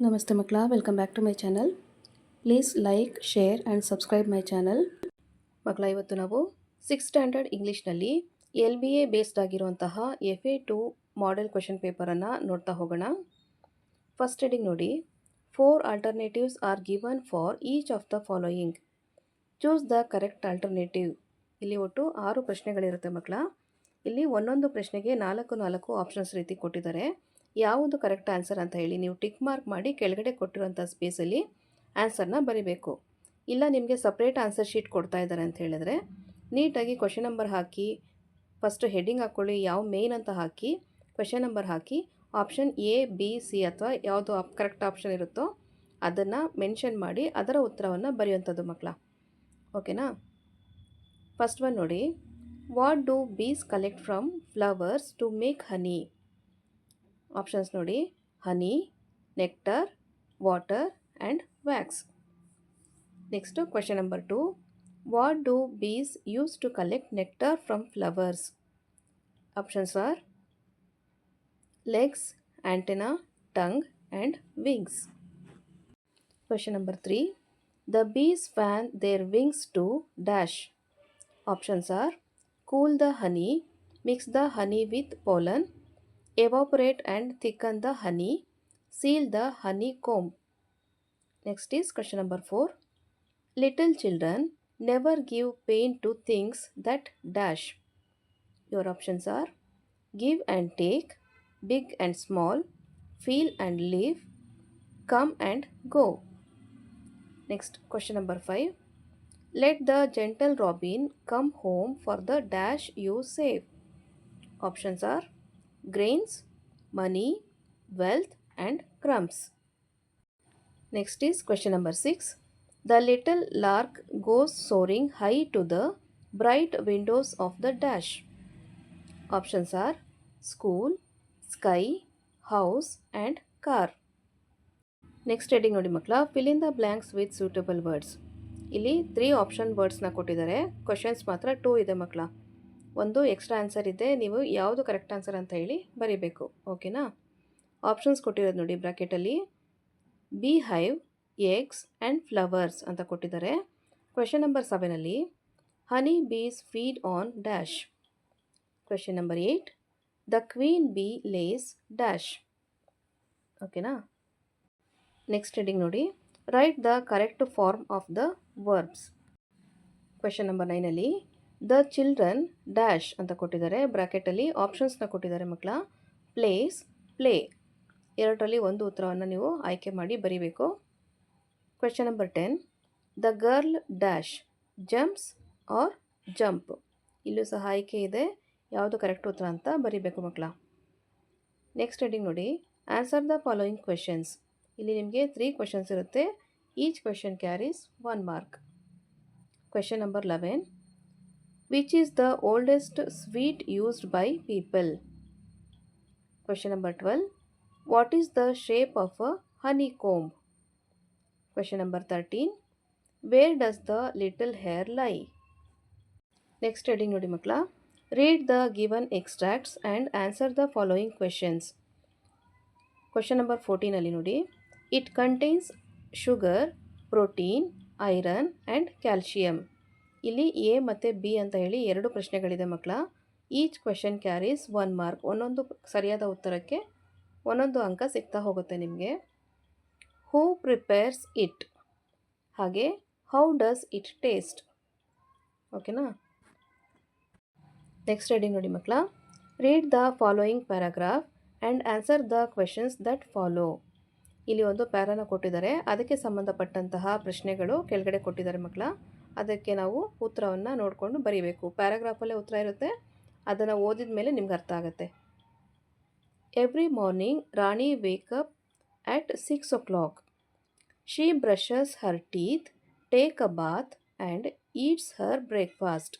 ನಮಸ್ತೆ ಮಕ್ಕಳ, welcome back to my channel. Please like, share and subscribe my channel. ಮಕ್ಕಳ, ಇವತ್ತು ನಾವು 6th ಸ್ಟ್ಯಾಂಡರ್ಡ್ ಇಂಗ್ಲೀಷ್ನಲ್ಲಿ LBA ಬೇಸ್ಡ್ ಆಗಿರುವಂತಹ FA2 ಮಾಡೆಲ್ ಕ್ವೆಶನ್ ಪೇಪರನ್ನು ನೋಡ್ತಾ ಹೋಗೋಣ. ಫಸ್ಟ್ ಹೆಡಿಂಗ್ ನೋಡಿ, 4 alternatives are given for each of the following. Choose the correct alternative. ಇಲ್ಲಿ ಒಟ್ಟು 6 ಪ್ರಶ್ನೆಗಳಿರುತ್ತೆ ಮಕ್ಕಳ. ಇಲ್ಲಿ ಒಂದೊಂದು ಪ್ರಶ್ನೆಗೆ 4 ಆಪ್ಷನ್ಸ್ ರೀತಿ ಕೊಟ್ಟಿದ್ದಾರೆ. ಯಾವುದು ಕರೆಕ್ಟ್ ಆನ್ಸರ್ ಅಂತ ಹೇಳಿ ನೀವು ಟಿಕ್ ಮಾರ್ಕ್ ಮಾಡಿ ಕೆಳಗಡೆ ಕೊಟ್ಟಿರೋಂಥ ಸ್ಪೇಸಲ್ಲಿ ಆನ್ಸರ್ನ ಬರೀಬೇಕು. ಇಲ್ಲ ನಿಮಗೆ ಸಪ್ರೇಟ್ ಆನ್ಸರ್ ಶೀಟ್ ಕೊಡ್ತಾ ಇದ್ದಾರೆ ಅಂತ ಹೇಳಿದ್ರೆ ನೀಟಾಗಿ ಕ್ವೆಶನ್ ನಂಬರ್ ಹಾಕಿ, ಫಸ್ಟ್ ಹೆಡ್ಡಿಂಗ್ ಹಾಕ್ಕೊಳ್ಳಿ, ಯಾವ ಮೇನ್ ಅಂತ ಹಾಕಿ, ಕ್ವೆಶನ್ ನಂಬರ್ ಹಾಕಿ, ಆಪ್ಷನ್ A, B, C ಅಥವಾ ಯಾವುದು ಕರೆಕ್ಟ್ ಆಪ್ಷನ್ ಇರುತ್ತೋ ಅದನ್ನು ಮೆನ್ಷನ್ ಮಾಡಿ ಅದರ ಉತ್ತರವನ್ನು ಬರೆಯುವಂಥದ್ದು ಮಕ್ಕಳ. ಓಕೆನಾ? ಫಸ್ಟ್ ಒನ್ ನೋಡಿ, what do bees collect from flowers to make honey? Options ನೋಡಿ, honey, nectar, water and wax. Next question number 2, what do bees use to collect nectar from flowers? Options are legs, antenna, tongue and wings. Question number 3, the bees fan their wings to dash. Options are cool the honey, mix the honey with pollen, evaporate and thicken the honey, seal the honeycomb. Next is question number 4, little children never give pain to things that dash. Your options are give and take, big and small, feel and live, come and go. Next question number 5, let the gentle robin come home for the dash you save. Options are grains, money, wealth and crumbs. Next is question number 6, the little lark goes soaring high to the bright windows of the dash. Options are school, sky, house and car. Next heading ನೋಡಿ ಮಕ್ಕಳ, fill in the blanks with suitable words. ಇಲ್ಲಿ 3 option ವರ್ಡ್ಸ್ನ ಕೊಟ್ಟಿದ್ದಾರೆ. Questions ಮಾತ್ರ 2 ಇದೆ ಮಕ್ಕಳ. ಒಂದು extra answer ಇದೆ, ನೀವು ಯಾವುದು ಕರೆಕ್ಟ್ ಆನ್ಸರ್ ಅಂತ ಹೇಳಿ ಬರೀಬೇಕು. ಓಕೆನಾ? ಆಪ್ಷನ್ಸ್ ಕೊಟ್ಟಿರೋದು ನೋಡಿ ಬ್ರ್ಯಾಕೆಟಲ್ಲಿ, bee hive, eggs and flowers ಅಂತ ಕೊಟ್ಟಿದ್ದಾರೆ. ಕ್ವೆಶನ್ ನಂಬರ್ 7ಅಲ್ಲಿ honey bees feed on dash. Question number 8, the queen bee lays dash. ಓಕೆನಾ? ನೆಕ್ಸ್ಟ್ ಹೆಡಿಂಗ್ ನೋಡಿ, write the correct form of the verbs. Question number 9ಅಲ್ಲಿ the children dash ಅಂತ ಕೊಟ್ಟಿದ್ದಾರೆ. ಬ್ರ್ಯಾಕೆಟಲ್ಲಿ ಆಪ್ಷನ್ಸ್ನ ಕೊಟ್ಟಿದ್ದಾರೆ ಮಕ್ಕಳ, ಪ್ಲೇಸ್, ಪ್ಲೇ. ಎರಡರಲ್ಲಿ ಒಂದು ಉತ್ತರವನ್ನು ನೀವು ಆಯ್ಕೆ ಮಾಡಿ ಬರೀಬೇಕು. Question number 10, the girl dash jumps or jump. ಇಲ್ಲೂ ಸಹ ಆಯ್ಕೆ ಇದೆ, ಯಾವುದು ಕರೆಕ್ಟ್ ಉತ್ತರ ಅಂತ ಬರೀಬೇಕು ಮಕ್ಕಳ. ನೆಕ್ಸ್ಟ್ ಹೆಡಿಂಗ್ ನೋಡಿ, ಆನ್ಸರ್ ದ ಫಾಲೋಯಿಂಗ್ ಕ್ವೆಶನ್ಸ್. ಇಲ್ಲಿ ನಿಮಗೆ 3 ಕ್ವೆಶನ್ಸ್ ಇರುತ್ತೆ. Each question carries 1 mark. Question number 11, which is the oldest sweet used by people? Question number 12, what is the shape of a honey comb? Question number 13, where does the little hair lie? Next heading ನೋಡಿ ಮಕ್ಕಳ, read the given extracts and answer the following questions. Question number 14ಅಲ್ಲಿ ನೋಡಿ, it contains sugar, protein, iron and calcium. ಇಲ್ಲಿ A ಮತ್ತು B ಅಂತ ಹೇಳಿ 2 ಪ್ರಶ್ನೆಗಳಿದೆ ಮಕ್ಕಳ. Each question carries 1 mark. ಒಂದೊಂದು ಸರಿಯಾದ ಉತ್ತರಕ್ಕೆ ಒಂದೊಂದು ಅಂಕ ಸಿಗ್ತಾ ಹೋಗುತ್ತೆ ನಿಮಗೆ. ಹೂ ಪ್ರಿಪೇರ್ಸ್ ಇಟ್, ಹಾಗೆ ಹೌ ಡಸ್ ಇಟ್ ಟೇಸ್ಟ್. ಓಕೆನಾ? ನೆಕ್ಸ್ಟ್ ಹೆಡಿಂಗ್ ನೋಡಿ ಮಕ್ಕಳ, read the following paragraph and answer the questions that follow. ಇಲ್ಲಿ ಒಂದು ಪ್ಯಾರಾನ ಕೊಟ್ಟಿದ್ದಾರೆ, ಅದಕ್ಕೆ ಸಂಬಂಧಪಟ್ಟಂತಹ ಪ್ರಶ್ನೆಗಳು ಕೆಳಗಡೆ ಕೊಟ್ಟಿದ್ದಾರೆ ಮಕ್ಕಳ. ಅದಕ್ಕೆ ನಾವು ಉತ್ತರವನ್ನು ನೋಡಿಕೊಂಡು ಬರೀಬೇಕು. ಪ್ಯಾರಾಗ್ರಾಫಲ್ಲೇ ಉತ್ತರ ಇರುತ್ತೆ, ಅದನ್ನು ಓದಿದ ಮೇಲೆ ನಿಮ್ಗೆ ಅರ್ಥ ಆಗುತ್ತೆ. Every morning Rani wake up at 6 o'clock. She brushes her teeth, takes a bath and eats her breakfast.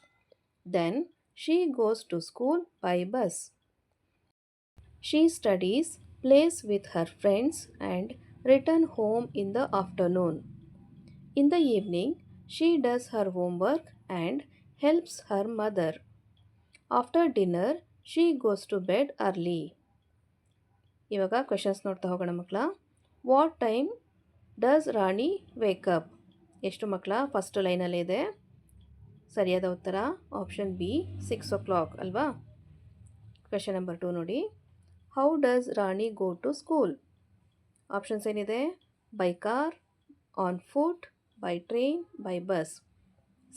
Then she goes to school by bus. She studies, plays with her friends and returns home in the afternoon. In the evening, she does her homework and helps her mother. After dinner, she goes to bed early. ಇವಾಗ questions ನೋಡ್ತಾ ಹೋಗೋಣ ಮಕ್ಕಳ. What time does Rani wake up? ಎಷ್ಟು ಮಕ್ಕಳ? First ಲೈನಲ್ಲೇ ಇದೆ. ಸರಿಯಾದ ಉತ್ತರ option B 6 o'clock ಅಲ್ವಾ? ಕ್ವೆಶನ್ ನಂಬರ್ 2 ನೋಡಿ. How does Rani go to school? Options ಏನಿದೆ? By car, on foot, by train, by bus.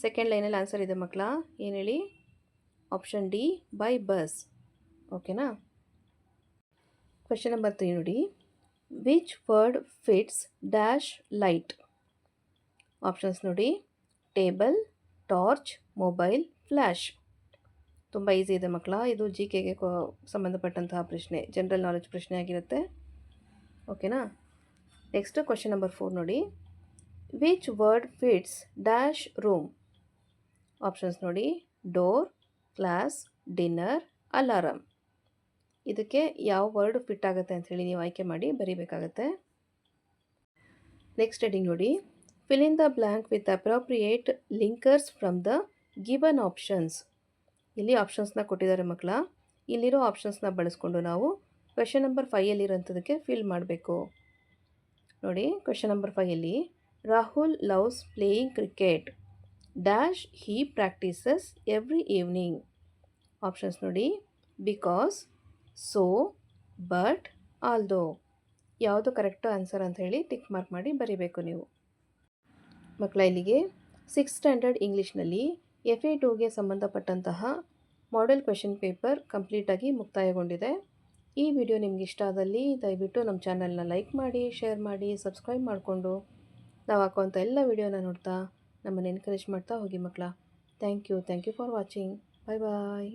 Second ಲೈನಲ್ಲಿ ಆನ್ಸರ್ ಇದೆ ಮಕ್ಕಳ. ಏನು ಹೇಳಿ? Option D by bus. ಓಕೆನಾ? ಕ್ವೆಶನ್ ನಂಬರ್ 3 ನೋಡಿ. Which word fits dash light? Options ನೋಡಿ. Table, torch, mobile, flash. ತುಂಬ ಈಸಿ ಇದೆ ಮಕ್ಕಳ. ಇದು GKಗೆ ಸಂಬಂಧಪಟ್ಟಂತಹ ಪ್ರಶ್ನೆ, ಜನರಲ್ ನಾಲೆಡ್ಜ್ ಪ್ರಶ್ನೆ ಆಗಿರುತ್ತೆ. ಓಕೆನಾ? ನೆಕ್ಸ್ಟ್ ಕ್ವೆಶನ್ ನಂಬರ್ 4 ನೋಡಿ. Which word fits dash room? Options ನೋಡಿ. Door, class, dinner, alarm. ಇದಕ್ಕೆ ಯಾವ ವರ್ಡ್ ಫಿಟ್ ಆಗುತ್ತೆ ಅಂಥೇಳಿ ನೀವು ಆಯ್ಕೆ ಮಾಡಿ ಬರೀಬೇಕಾಗತ್ತೆ. ನೆಕ್ಸ್ಟ್ ಹೆಡಿಂಗ್ ನೋಡಿ. Fill in the blank with appropriate linkers from the given options. ಇಲ್ಲಿ ಆಪ್ಷನ್ಸ್ನ ಕೊಟ್ಟಿದ್ದಾರೆ ಮಕ್ಕಳ. ಇಲ್ಲಿರೋ ಆಪ್ಷನ್ಸ್ನ ಬಳಸ್ಕೊಂಡು ನಾವು ಕ್ವೆಶನ್ ನಂಬರ್ 5 ಫಿಲ್ ಮಾಡಬೇಕು. ನೋಡಿ, question number 5 Rahul loves playing cricket dash he practises every evening. Options ನೋಡಿ. Because, so, but, although. ಯಾವುದು ಕರೆಕ್ಟ್ ಆನ್ಸರ್ ಅಂತ ಹೇಳಿ ಟಿಕ್ ಮಾರ್ಕ್ ಮಾಡಿ ಬರೀಬೇಕು ನೀವು. ಮಕ್ಕಳ, ಇಲ್ಲಿಗೆ 6th ಸ್ಟ್ಯಾಂಡರ್ಡ್ ಇಂಗ್ಲೀಷ್ನಲ್ಲಿ FA2ಗೆ ಸಂಬಂಧಪಟ್ಟಂತಹ ಮಾಡೆಲ್ ಕ್ವೆಶನ್ ಪೇಪರ್ ಕಂಪ್ಲೀಟಾಗಿ ಮುಕ್ತಾಯಗೊಂಡಿದೆ. ಈ ವಿಡಿಯೋ ನಿಮ್ಗೆ ಇಷ್ಟ ಆದಲ್ಲಿ ದಯವಿಟ್ಟು ನಮ್ಮ ಚಾನಲ್ನ ಲೈಕ್ ಮಾಡಿ, ಶೇರ್ ಮಾಡಿ, ಸಬ್ಸ್ಕ್ರೈಬ್ ಮಾಡಿಕೊಂಡು ನಾವು ಹಾಕುವಂಥ ಎಲ್ಲ ವಿಡಿಯೋನ ನೋಡ್ತಾ ನಮ್ಮನ್ನು ಎನ್ಕರೇಜ್ ಮಾಡ್ತಾ ಹೋಗಿ ಮಕ್ಕಳ. Thank you for watching. Bye bye.